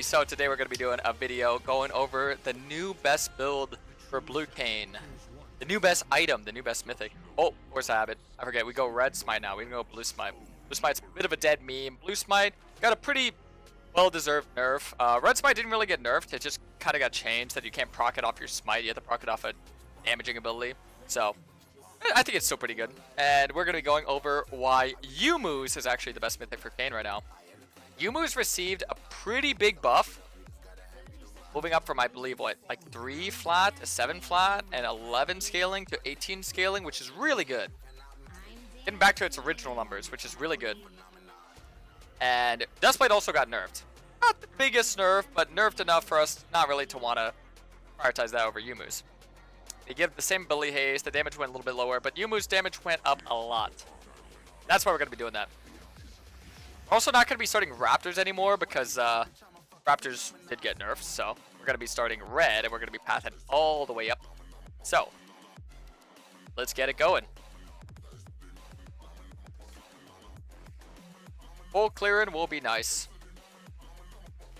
So today we're going to be doing a video going over the new best build for Blue Kayn. The new best item, the new best mythic. Oh, where's the habit? I forget, we go red smite now, we can go blue smite. Blue smite's a bit of a dead meme. Blue smite got a pretty well-deserved nerf. Red smite didn't really get nerfed, it just kind of got changed that you can't proc it off your smite, you have to proc it off a damaging ability. So, I think it's still pretty good. And we're going to be going over why Youmuu'S is actually the best mythic for Kayn right now. Youmuu'S received a pretty big buff, moving up from, I believe, what, like 3 flat to 7 flat, and 11 scaling to 18 scaling, which is really good. Getting back to its original numbers, which is really good. And Dustblade also got nerfed. Not the biggest nerf, but nerfed enough for us not really to want to prioritize that over Youmuu'S. They give the same ability haste, the damage went a little bit lower, but Youmuu'S damage went up a lot. That's why we're going to be doing that. We're also not going to be starting Raptors anymore because Raptors did get nerfed, so we're going to be starting red and we're going to be pathing all the way up. So, let's get it going. Full clearing will be nice.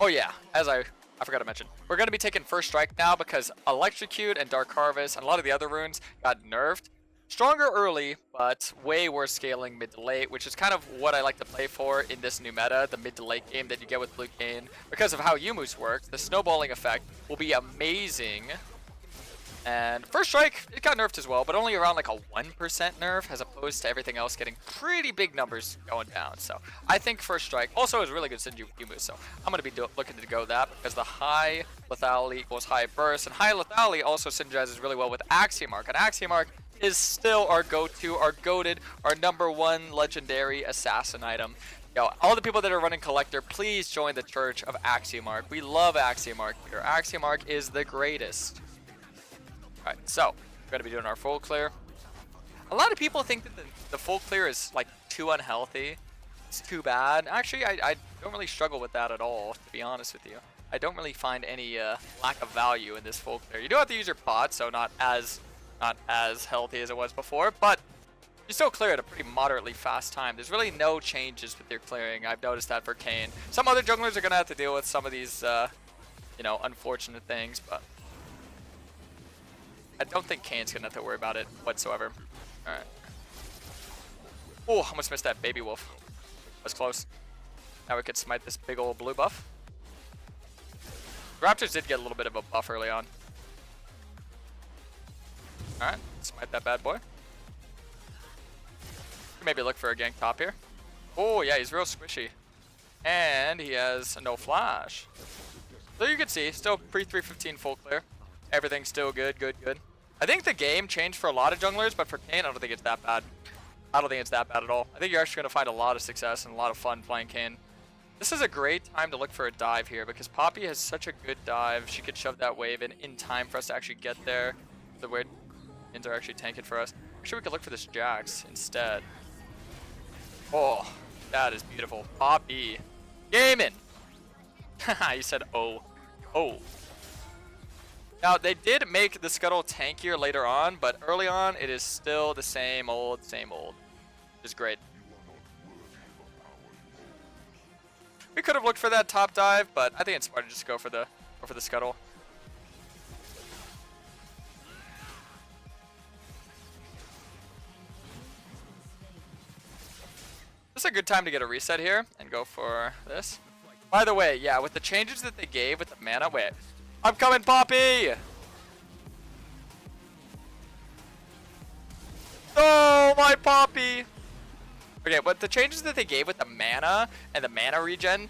Oh yeah, as I forgot to mention, we're going to be taking First Strike now because Electrocute and Dark Harvest and a lot of the other runes got nerfed. Stronger early, but way worse scaling mid to late, which is kind of what I like to play for in this new meta, the mid to late game that you get with Blue Kayn. Because of how Youmuu'S works, the snowballing effect will be amazing. And First Strike, it got nerfed as well, but only around like a 1% nerf, as opposed to everything else getting pretty big numbers going down. So I think First Strike also is really good synergy with Youmuu'S, so I'm going to be looking to go that, because the high lethality equals high burst, and high lethality also synergizes really well with Axiom Arc. And Axiom Arc is still our go-to, our goated, our #1 legendary assassin item. Yo, all the people that are running Collector, please join the Church of Axiom Arc. We love Axiom Arc here. Axiom Arc is the greatest. Alright, so we're going to be doing our full clear. A lot of people think that the full clear is like too unhealthy. It's too bad. Actually, I don't really struggle with that at all, to be honest with you. I don't really find any lack of value in this full clear. You do have to use your pot, so not as healthy as it was before, but you still clear at a pretty moderately fast time. There's really no changes with your clearing. I've noticed that for Kayn. Some other junglers are going to have to deal with some of these, you know, unfortunate things, but I don't think Kayn's going to have to worry about it whatsoever. Alright. Oh, almost missed that baby wolf. That's close. Now we could smite this big old blue buff. Raptors did get a little bit of a buff early on. Alright, smite that bad boy. Maybe look for a gank top here. Oh yeah, he's real squishy. And he has no flash. So you can see, still pre-315 full clear. Everything's still good, good, good. I think the game changed for a lot of junglers, but for Kayn, I don't think it's that bad. I don't think it's that bad at all. I think you're actually going to find a lot of success and a lot of fun playing Kayn. This is a great time to look for a dive here because Poppy has such a good dive. She could shove that wave in time for us to actually get there. The weird are actually tanking for us. Actually, we could look for this Jax instead. Oh, that is beautiful. Poppy. Gaming! Haha, you said oh. Oh. Now, they did make the Scuttle tankier later on, but early on, it is still the same old, which is great. We could have looked for that top dive, but I think it's smarter just to go for the Scuttle. This is a good time to get a reset here and go for this. By the way, yeah, with the changes that they gave with the mana, wait, I'm coming, Poppy! Oh, my Poppy! Okay, but the changes that they gave with the mana and the mana regen's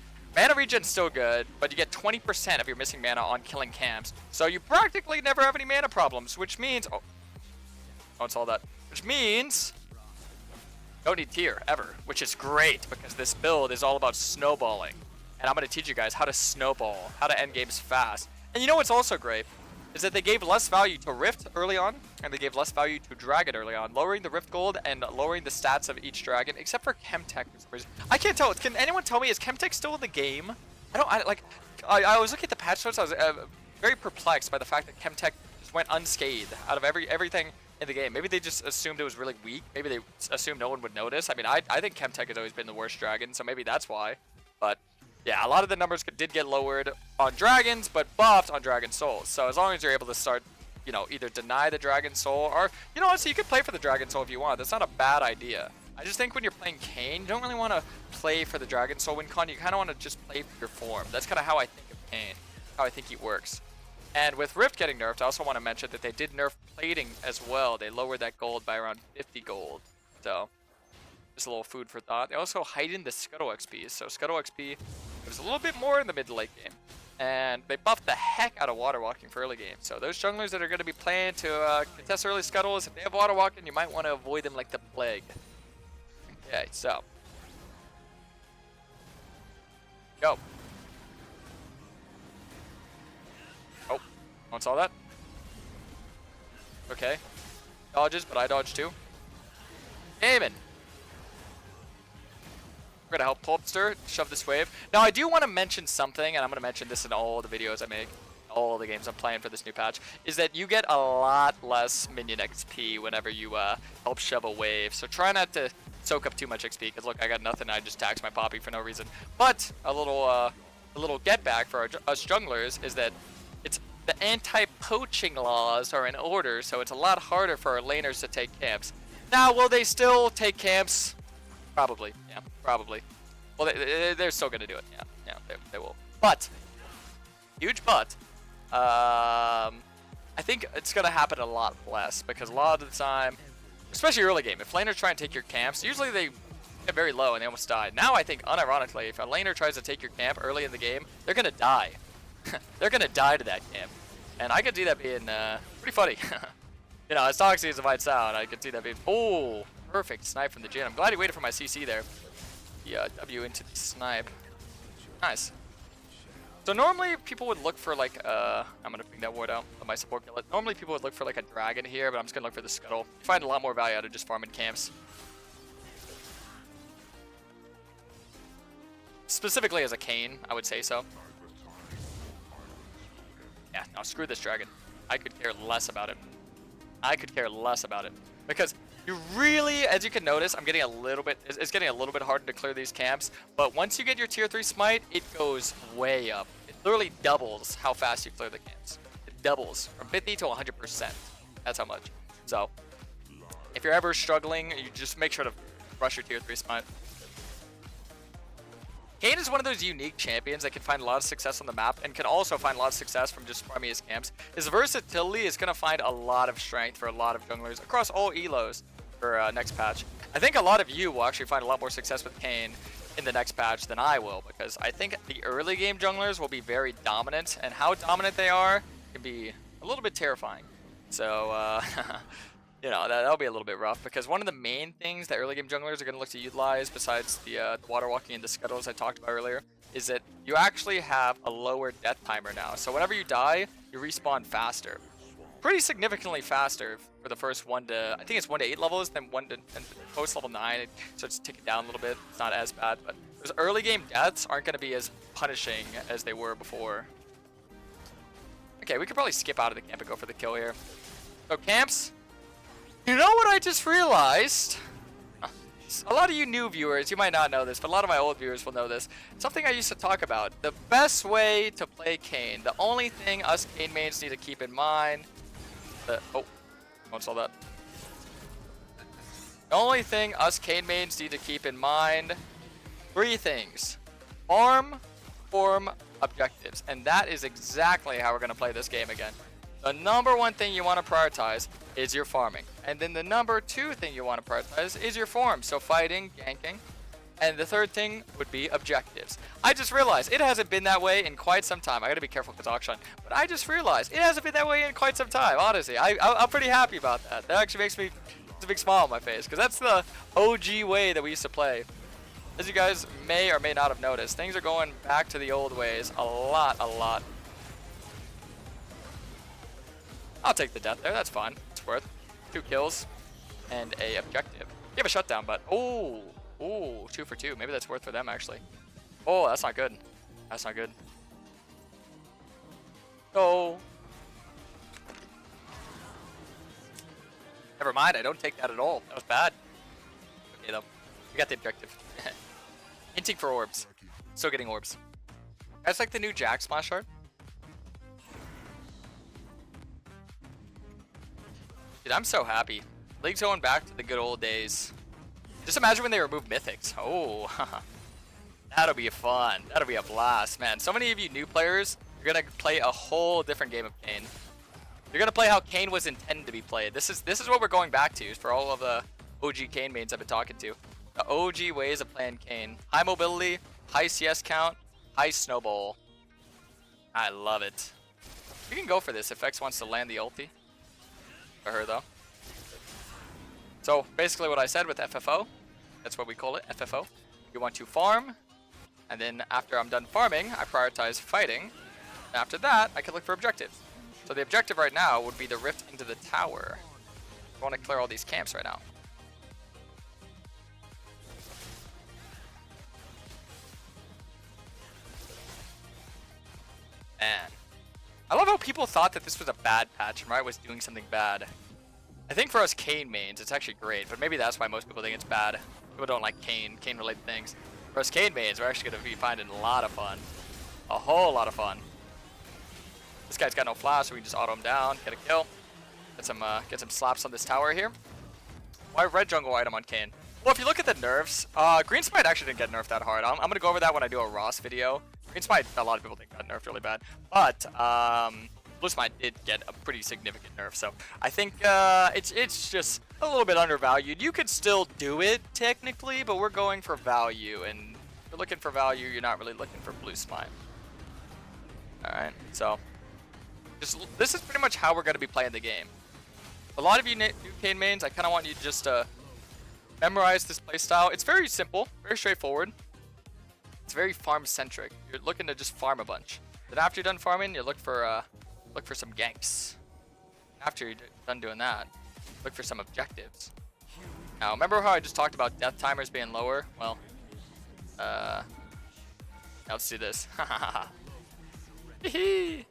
still good, but you get 20% of your missing mana on killing camps. So you practically never have any mana problems, which means, oh, it's all that. Which means don't need tier ever, which is great because this build is all about snowballing. And I'm going to teach you guys how to snowball, how to end games fast. And you know what's also great is that they gave less value to Rift early on, and they gave less value to Dragon early on, lowering the Rift Gold and lowering the stats of each Dragon, except for Chemtech. I can't tell. Can anyone tell me, is Chemtech still in the game? I was looking at the patch notes. I was very perplexed by the fact that Chemtech just went unscathed out of everything in the game. Maybe they just assumed it was really weak. Maybe they assumed no one would notice. I mean, I think Chemtech has always been the worst dragon, so maybe that's why. But yeah, a lot of the numbers did get lowered on dragons, but buffed on dragon souls. So as long as you're able to start, you know, either deny the dragon soul or, you know, honestly, you could play for the dragon soul if you want. That's not a bad idea. I just think when you're playing Kayn, you don't really want to play for the dragon soul win con. You kind of want to just play for your form. That's kind of how I think of Kayn, how I think he works. And with Rift getting nerfed, I also want to mention that they did nerf plating as well. They lowered that gold by around 50 gold. So just a little food for thought. They also heightened the Scuttle XP. So Scuttle XP was a little bit more in the mid to late game. And they buffed the heck out of water walking for early game. So those junglers that are going to be playing to contest early scuttles, if they have water walking, you might want to avoid them like the plague. Okay, so. Go. Oh, no one saw that. Okay. Dodges, but I dodged too. Aiming. We're gonna help Pulpster shove this wave. Now I do want to mention something, and I'm gonna mention this in all the videos I make, all the games I'm playing for this new patch, is that you get a lot less minion XP whenever you help shove a wave. So try not to soak up too much XP, because look, I got nothing. I just taxed my Poppy for no reason. But a little get back for us junglers is that it's the anti-poaching laws are in order, so it's a lot harder for our laners to take camps. Now, will they still take camps? Probably, yeah, probably. Well, they're still gonna do it, yeah, they will. But, huge but, I think it's gonna happen a lot less, because a lot of the time, especially early game, if laners try and take your camps, usually they get very low and they almost die. Now I think, unironically, if a laner tries to take your camp early in the game, they're gonna die. They're gonna die to that camp. And I could see that being pretty funny. You know, as toxic as it might sound, I could see that being, oh, perfect snipe from the Jhin. I'm glad he waited for my CC there. Yeah, W into the snipe. Nice. So normally people would look for like, I'm gonna bring that ward out, let my support kill it. Normally people would look for like a dragon here, but I'm just gonna look for the scuttle. You find a lot more value out of just farming camps. Specifically as a Kayn, I would say so. Yeah, no, screw this dragon. I could care less about it. I could care less about it. Because you really, as you can notice, it's getting a little bit harder to clear these camps. But once you get your tier 3 smite, it goes way up. It literally doubles how fast you clear the camps. It doubles from 50 to 100%. That's how much. So, if you're ever struggling, you just make sure to rush your tier 3 smite. Kayn is one of those unique champions that can find a lot of success on the map and can also find a lot of success from just farming his camps. His versatility is going to find a lot of strength for a lot of junglers across all elos for next patch. I think a lot of you will actually find a lot more success with Kayn in the next patch than I will, because I think the early game junglers will be very dominant, and how dominant they are can be a little bit terrifying. So, you know, that'll be a little bit rough, because one of the main things that early game junglers are going to look to utilize, besides the water walking and the scuttles I talked about earlier, is that you actually have a lower death timer now. So whenever you die, you respawn faster. Pretty significantly faster for the first I think it's 1 to 8 levels, then post level 9, it starts ticking down a little bit. It's not as bad, but those early game deaths aren't going to be as punishing as they were before. Okay, we could probably skip out of the camp and go for the kill here. So camps. You know what I just realized? A lot of you new viewers, you might not know this, but a lot of my old viewers will know this. Something I used to talk about. The best way to play Kayn, the only thing us Kayn mains need to keep in mind... oh, don't saw that. The only thing us Kayn mains need to keep in mind... 3 things. Farm, form, objectives. And that is exactly how we're going to play this game again. The number 1 thing you want to prioritize is your farming. And then the number 2 thing you want to prioritize is your form. So fighting, ganking. And the 3rd thing would be objectives. I just realized it hasn't been that way in quite some time. I gotta be careful because auction. But I just realized it hasn't been that way in quite some time, honestly. I'm pretty happy about that. That actually makes me, it's a big smile on my face, because that's the OG way that we used to play. As you guys may or may not have noticed, things are going back to the old ways a lot. I'll take the death there, that's fine. It's worth 2 kills and a objective. You have a shutdown, but ooh, 2 for 2. Maybe that's worth for them actually. Oh, that's not good. That's not good. Oh. Never mind, I don't take that at all. That was bad. Okay though, we got the objective. Hinting for orbs. Still getting orbs. That's like the new Jack splash art. Dude, I'm so happy. League's going back to the good old days. Just imagine when they remove Mythics. Oh, that'll be fun. That'll be a blast, man. So many of you new players, you're gonna play a whole different game of Kayn. You're gonna play how Kayn was intended to be played. This is what we're going back to for all of the OG Kayn mains I've been talking to. The OG ways of playing Kayn. High mobility, high CS count, high snowball. I love it. We can go for this if X wants to land the ulti. For her though. So basically what I said with FFO, that's what we call it, FFO. You want to farm, and then after I'm done farming, I prioritize fighting. And after that, I can look for objectives. So the objective right now would be the rift into the tower. I want to clear all these camps right now. Man. I love how people thought that this was a bad patch and Riot was doing something bad. I think for us Kayn mains, it's actually great, but maybe that's why most people think it's bad. People don't like Kayn related things. For us Kayn mains, we're actually going to be finding a lot of fun. A whole lot of fun. This guy's got no flash, so we can just auto him down, get a kill. Get some slaps on this tower here. Why red jungle item on Kayn? Well, if you look at the nerfs, Green Smite actually didn't get nerfed that hard. I'm going to go over that when I do a Ross video. Green Smite, a lot of people think got nerfed really bad. But, Blue Smite did get a pretty significant nerf, so I think it's just a little bit undervalued. You could still do it technically, but we're going for value, and if you're looking for value, you're not really looking for Blue Smite. Alright, so this is pretty much how we're going to be playing the game. A lot of you new Kayn mains, I kind of want you just to memorize this playstyle. It's very simple, very straightforward. It's very farm-centric. You're looking to just farm a bunch. Then after you're done farming, you look for some ganks. After you're done doing that, look for some objectives. Now, remember how I just talked about death timers being lower? Well, now let's do this. We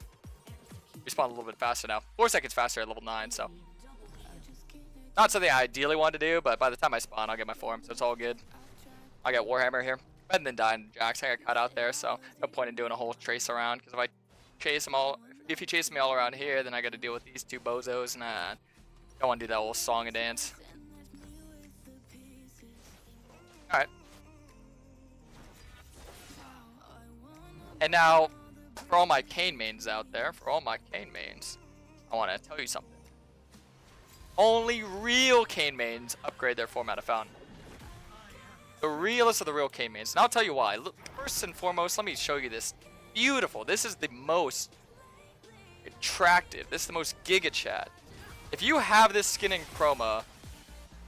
spawn a little bit faster now. 4 seconds faster at level 9, so. Not something I ideally want to do, but by the time I spawn, I'll get my form, so it's all good. I'll get Warhammer here. Better than dying to Jax. I got cut out there, so no point in doing a whole trace around, because if I chase them all, if you chase me all around here, then I got to deal with these two bozos. Nah, don't want to do that whole song and dance. Alright. And now, for all my Kayn mains out there, I want to tell you something. Only real Kayn mains upgrade their format of Fountain. The realest of the real Kayn mains. And I'll tell you why. Look, first and foremost, let me show you this. Beautiful. This is the most attractive. This is the most giga chat. If you have this skin in Chroma,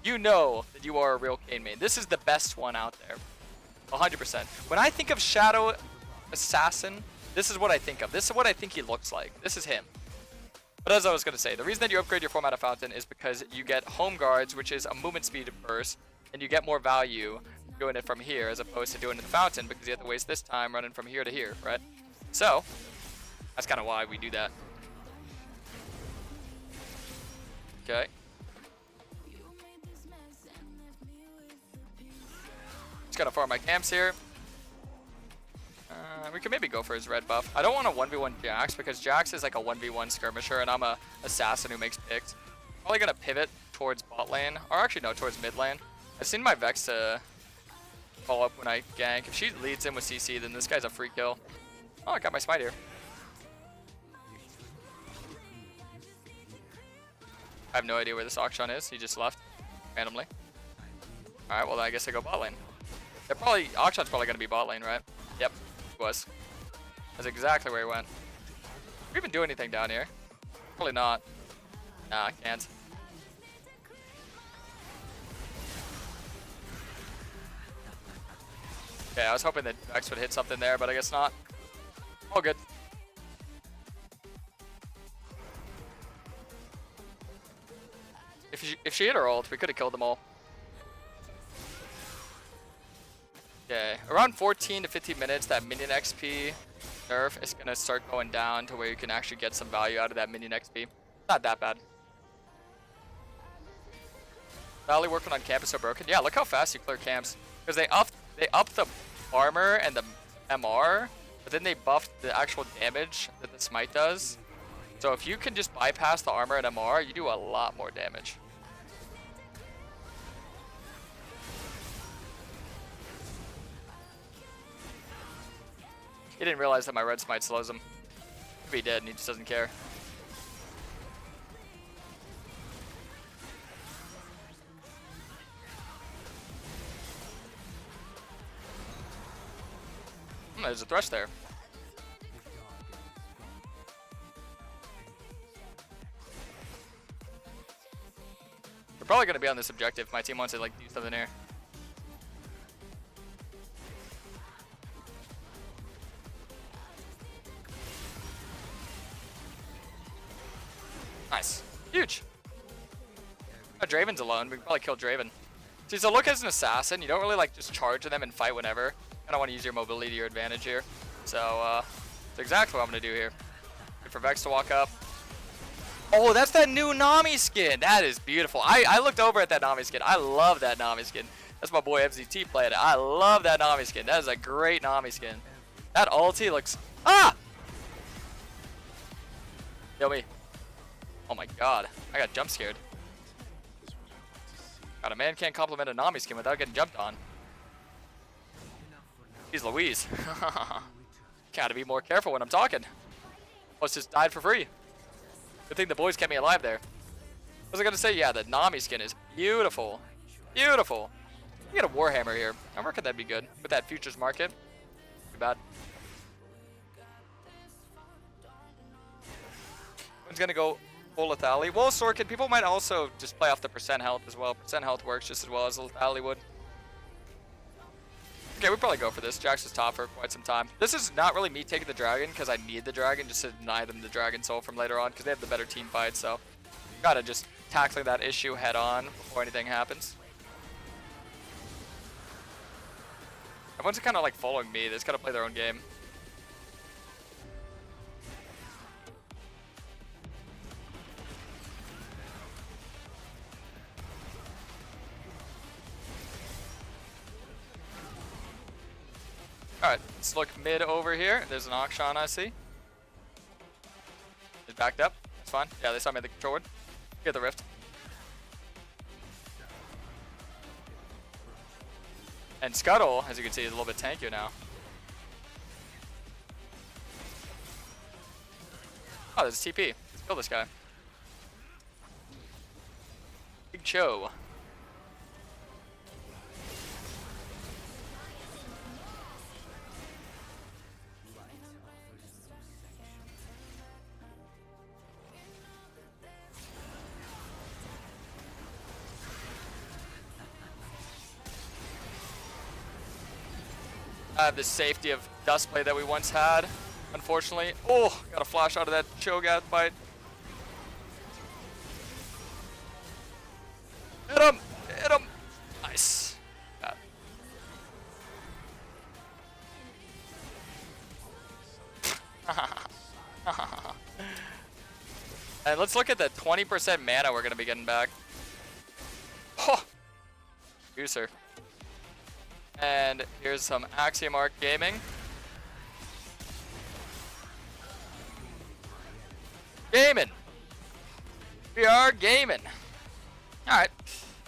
you know that you are a real Kayn main. This is the best one out there. 100%. When I think of Shadow Assassin, this is what I think of. This is what I think he looks like. This is him. But as I was going to say, the reason that you upgrade your format of Fountain is because you get Home Guards, which is a movement speed burst, and you get more value doing it from here as opposed to doing it in the Fountain, because you have to waste this time running from here to here, right? So, that's kind of why we do that. Okay. Just gotta farm my camps here. We could maybe go for his red buff. I don't want a 1v1 Jax because Jax is like a 1v1 skirmisher and I'm a assassin who makes picks. Probably gonna pivot towards bot lane, or actually no, towards mid lane. I've seen my Vex follow up when I gank. If she leads in with CC, then this guy's a free kill. Oh, I got my smite here. I have no idea where this Akshan is. He just left randomly. Alright, well I guess I go bot lane. Akshan's probably gonna be bot lane, right? Yep, he was. That's exactly where he went. Can we even do anything down here? Probably not. Nah, I can't. Okay, I was hoping that Vex would hit something there, but I guess not. All good. If she hit her ult, we could have killed them all. Okay, around 14 to 15 minutes, that minion XP nerf is gonna start going down to where you can actually get some value out of that minion XP. Not that bad. Valley working on camp is so broken. Yeah, look how fast you clear camps. Because they up the armor and the MR but then they buffed the actual damage that the smite does. So if you can just bypass the armor and MR, you do a lot more damage. He didn't realize that my red smite slows him. Could be dead and he just doesn't care. There's a thresh there. We're probably going to be on this objective. My team wants to like do something here. Nice. Huge. Oh, Draven's alone. We can probably kill Draven. See, so look, as an assassin, you don't really like just charge them and fight whenever. I don't want to use your mobility to your advantage here. So, that's exactly what I'm going to do here. Good for Vex to walk up. Oh, that's that new Nami skin. That is beautiful. I looked over at that Nami skin. I love that Nami skin. That's my boy FZT playing it. I love that Nami skin. That is a great Nami skin. That ulti looks... Ah! Kill me. Oh my god. I got jump scared. God, a man can't compliment a Nami skin without getting jumped on. He's Louise. Gotta be more careful when I'm talking. Almost just died for free. Good thing the boys kept me alive there. What was I gonna say? Yeah, the Nami skin is beautiful. Beautiful. You get a Warhammer here. I reckon that'd be good with that futures market. Too bad. One's gonna go full lethality. Well, Sorkin, people might also just play off the percent health as well. Percent health works just as well as lethality would. Okay, we'd probably go for this. Jax is top for quite some time. This is not really me taking the dragon because I need the dragon just to deny them the dragon soul from later on because they have the better team fight. So, gotta just tackling that issue head on before anything happens. Everyone's kind of like following me. They just gotta play their own game. Alright, let's look mid over here. There's an Akshan I see. He's backed up. It's fine. Yeah, they saw me at the control ward. Get the rift. And Scuttle, as you can see, is a little bit tankier now. Oh, there's a TP. Let's kill this guy. Big Cho. I have the safety of Dustblade that we once had, unfortunately. Oh, got a flash out of that Cho'Gath bite. Hit him! Hit him! Nice. Got it. And let's look at the 20% mana we're going to be getting back. Oh! Juicer. And here's some Axiomark Gaming. Gaming! We are gaming! Alright,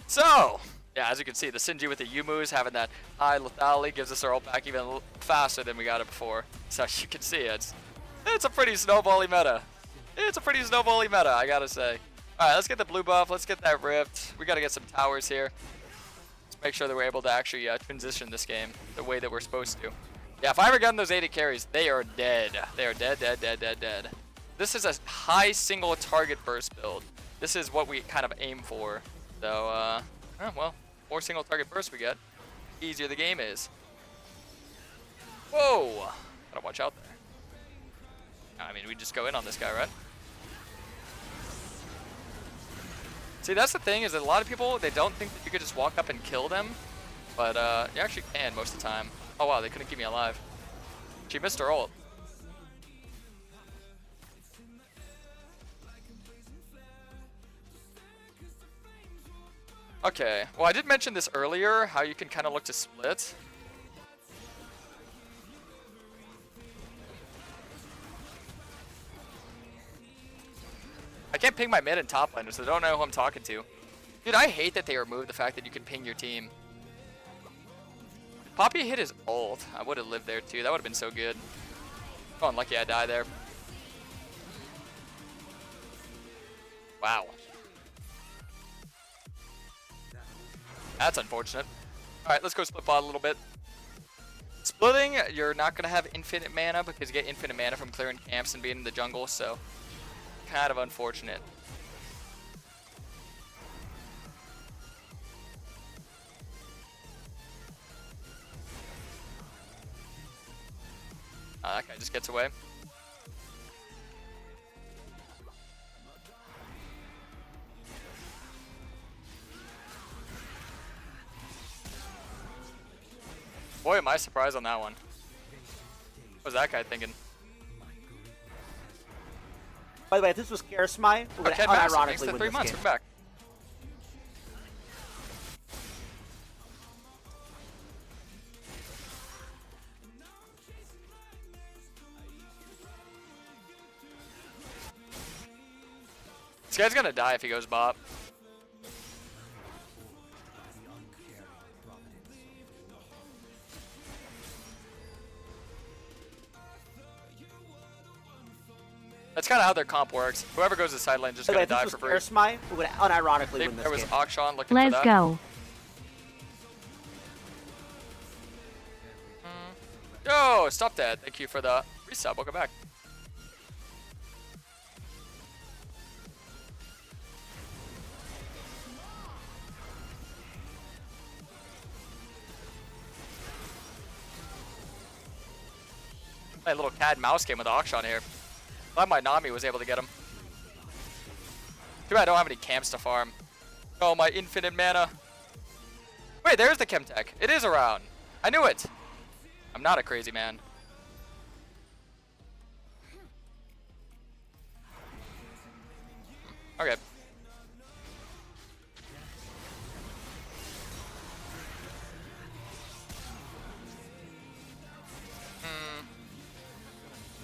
so, yeah, as you can see, the Sinji with the Youmuu'S having that high lethality gives us our ult back even faster than we got it before. So you can see it's a pretty snowbally meta. It's a pretty snowbally meta, I gotta say. Alright, let's get the blue buff, let's get that rift. We gotta get some towers here. Make sure that we're able to actually transition this game the way that we're supposed to. Yeah, if I ever got those 80 carries, they are dead. They are dead, dead, dead, dead, dead. This is a high single target burst build. This is what we kind of aim for. So, well, more single target bursts we get, the easier the game is. Whoa! Gotta watch out there. I mean, we just go in on this guy, right? See, that's the thing, is that a lot of people, they don't think that you could just walk up and kill them. But, you actually can most of the time. Oh wow, they couldn't keep me alive. She missed her ult. Okay, well I did mention this earlier, how you can kind of look to split. can't ping my mid and top laner, so I don't know who I'm talking to. Dude, I hate that they removed the fact that you can ping your team. Poppy hit his ult. I would have lived there too. That would have been so good. Oh, unlucky I die there. Wow. That's unfortunate. Alright, let's go split bot a little bit. Splitting, you're not going to have infinite mana because you get infinite mana from clearing camps and being in the jungle, so kind of unfortunate. That guy just gets away. Boy, am I surprised on that one. What was that guy thinking? By the way, if this was Karasmai, we're going to unironically win 3 this months. game. We're back. This guy's gonna die if he goes bot. That's kind of how their comp works. Whoever goes to side lane is just gonna die for free. If this was Karasmai, we're going to unironically win this There was game. Akshan looking for that. Let's go. Yo, stop that. Thank you for the resub. Welcome back. Play a little cat and mouse game with Akshan here. Glad my Nami was able to get him. Too bad I don't have any camps to farm. Oh, my infinite mana. Wait, there's the Chemtech. It is around. I knew it. I'm not a crazy man. Okay.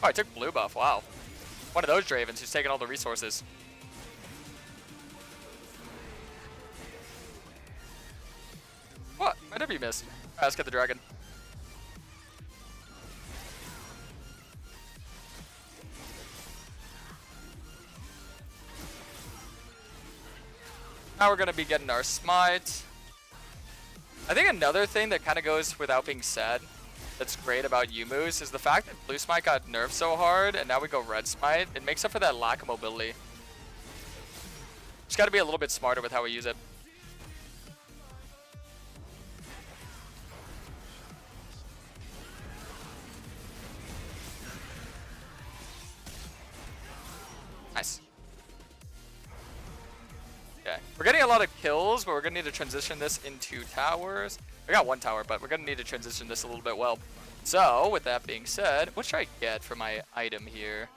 Oh, I took blue buff. Wow. One of those Dravens who's taking all the resources. What? My W missed. Alright, let's get the dragon. Now we're going to be getting our smite. I think another thing that kind of goes without being said that's great about Youmuu'S is the fact that blue smite got nerfed so hard and now we go red smite. It makes up for that lack of mobility. Just got to be a little bit smarter with how we use it. Nice. Okay, we're getting a lot of kills, but we're gonna need to transition this into towers. I got one tower, but we're gonna need to transition this a little bit well. So, with that being said, what should I get for my item here?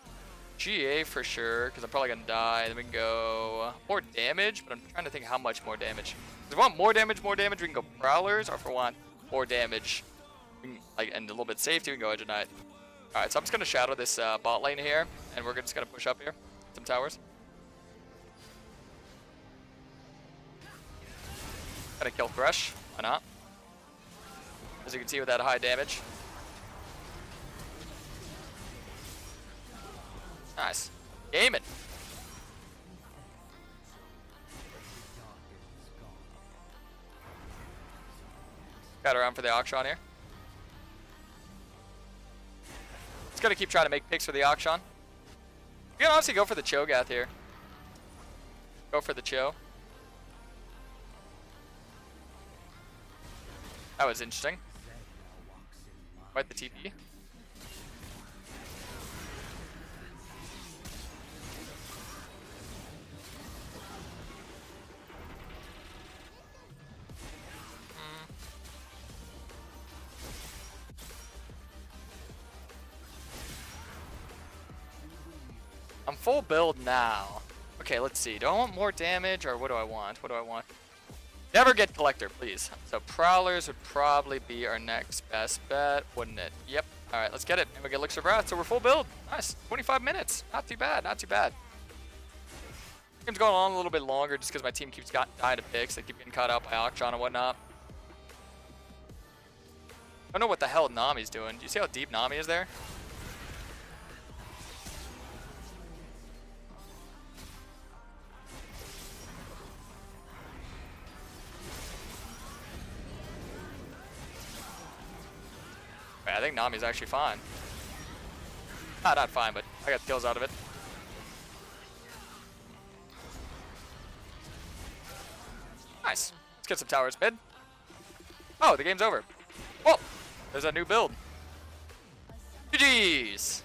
GA for sure, because I'm probably gonna die. Then we can go more damage, but I'm trying to think how much more damage. If we want more damage, we can go Prowlers, or if we want more damage, we can, like, and a little bit safety, we can go Edge of Night. Alright, so I'm just gonna shadow this bot lane here, and we're just gonna push up here. Some towers. Gotta kill Thresh. Why not? As you can see with that high damage. Nice. Gaming. Got around for the Akshan here. Just gotta keep trying to make picks for the Akshan. You can honestly go for the Cho'Gath here. Go for the Cho. That was interesting. Quite the TP. I'm full build now. Okay, let's see. Do I want more damage or what do I want? What do I want? Never get Collector, please. So Prowlers would probably be our next best bet, wouldn't it? Yep. Alright, let's get it. And we get Elixir Breath, so we're full build. Nice. 25 minutes. Not too bad, not too bad. Game's going on a little bit longer just because my team keeps dying to picks. They keep getting caught out by Octron and whatnot. I don't know what the hell Nami's doing. Do you see how deep Nami is there? I think Nami's actually fine. Not fine, but I got kills out of it. Nice. Let's get some towers mid. Oh, the game's over. Whoa! There's a new build. GG's!